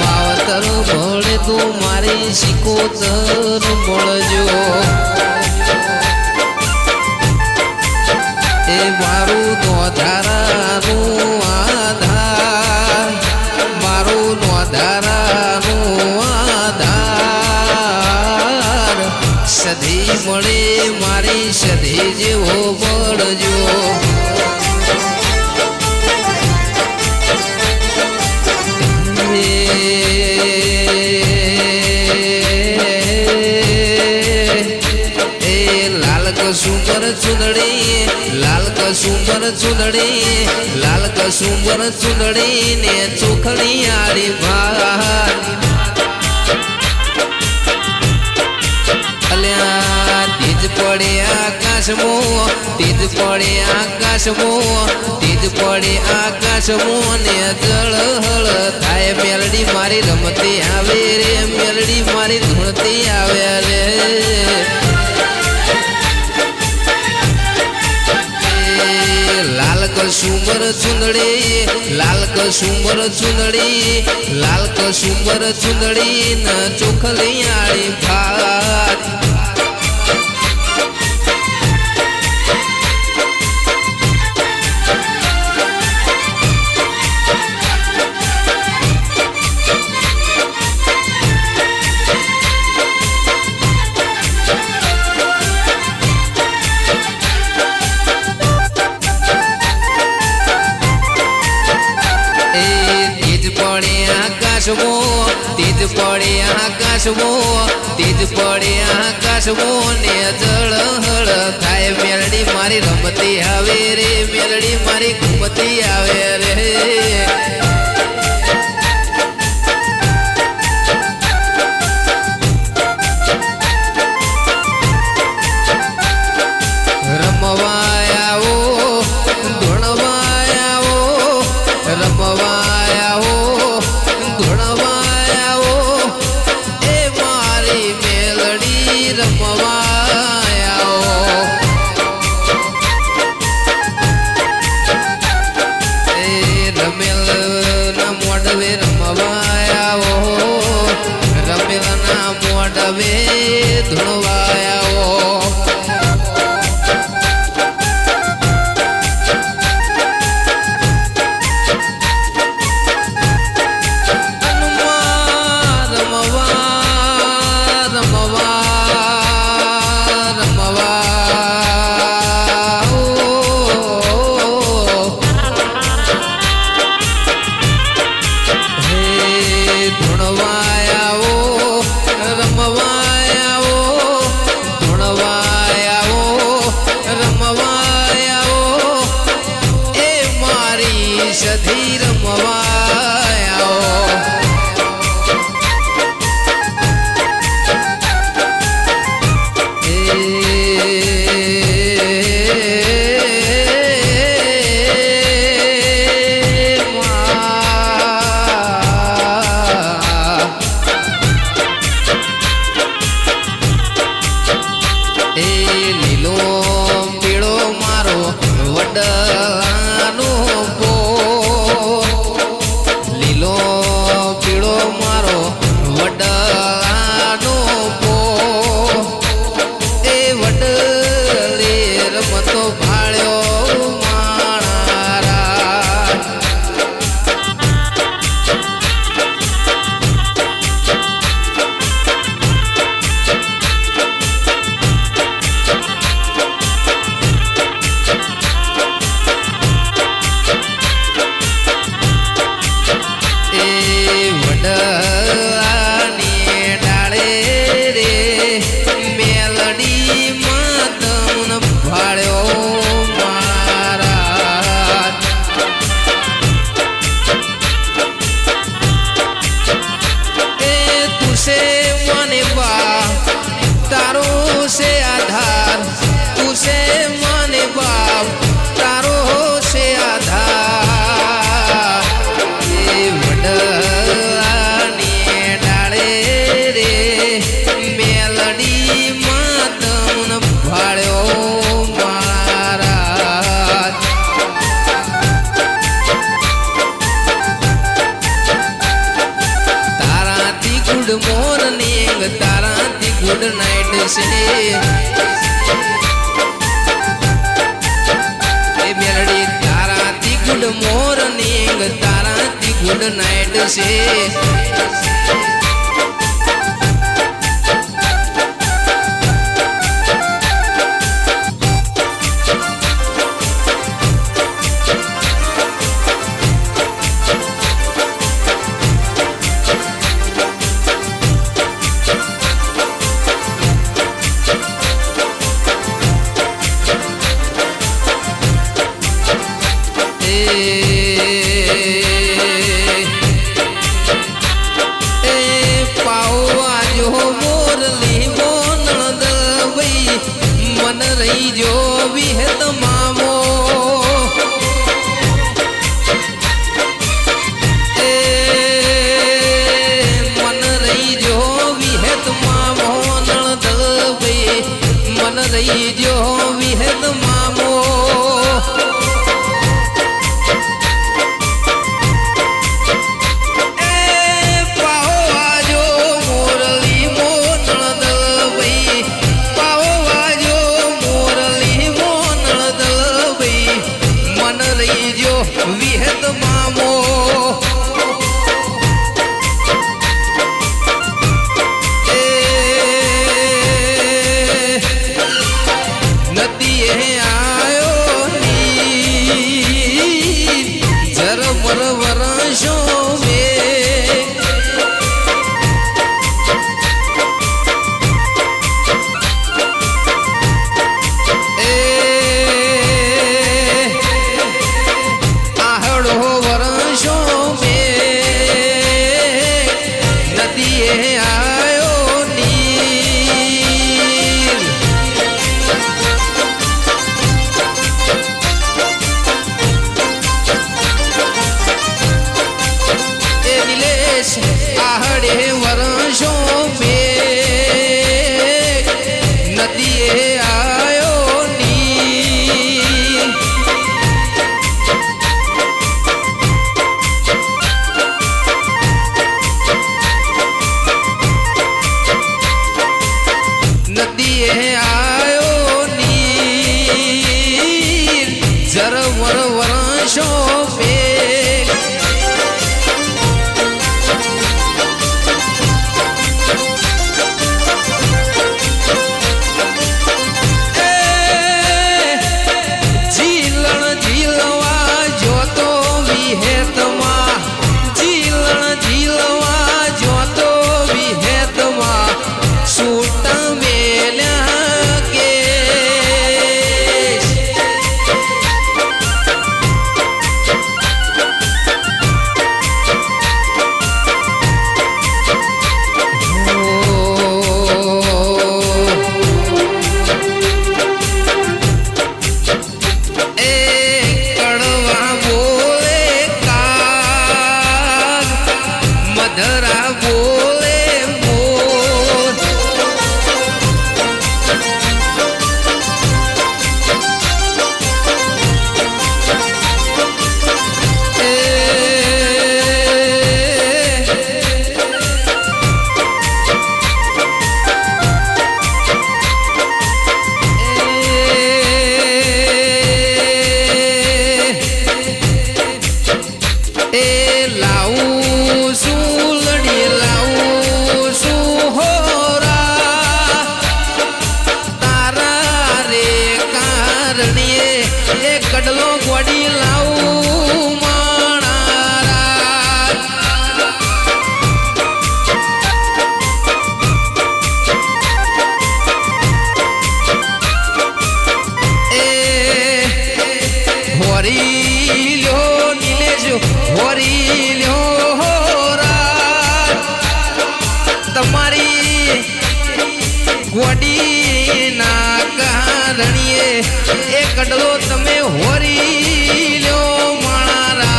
માવતર ભળે તું મારી શિકોતર મળજો એ મારું નોધારાનું આધાર મારું નોધારાનું આધાર સધી મળે મારી સધી જેવો મળજો કસુંબર ચુંદડી લાલ કસુંબર ચુંદડી લાલ કસુંબર ચુંદડી ને ચોખડી આડી ભાર અલ્યા તીજ પડે આકાશમાં તીજ પડે આકાશમાં તીજ પડે આકાશમાં ને જળહળ થાય મેલડી મારી રમતી આવે રે મેલડી મારી ધૂણતી આવે રે લાલ કસુંબર ચુંદડી લાલ કસુંબર ચુંદડી લાલ કસુંબર ચુંદડી ન ચોખલી આળી ભાત તીજ પડે આકાશમાં તીજ પડે આકાશમાં ને જળહળ થાય મેલડી મારી રમતી આવે રે મેલડી મારી ઘૂમતી આવે રે ગુડ નાઇટ છે. જો વિહત મામો મન રહી જો વિહત મામો નણદ ભાઈ મન રહી જો વિહત મામો વિહત મામો નદીએ આયો ઝરમર વરસો आहड़े वर्षों में नदिए आयो नीर नदिए आयो नीर जरवर वर्षों में कडलो गोड़ी लाऊ माणारा ए होरी ल्यो नीलेश होरी ल्यो तमारी गोड़ी ना कारणिए ए कडलो तमे होरी ल्यो माणारा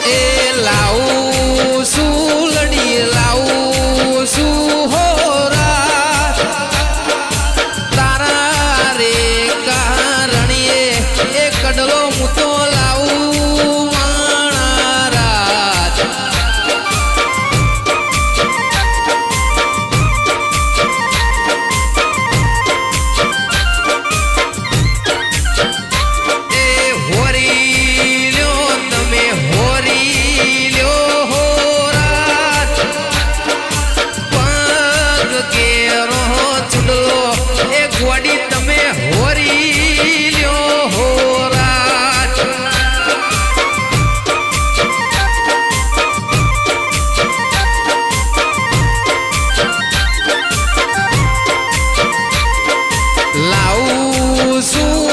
ए लाऊ सुलडी लाऊ सुहोरा तारा रे कारणिए ए कडलो मुतो लाऊ છું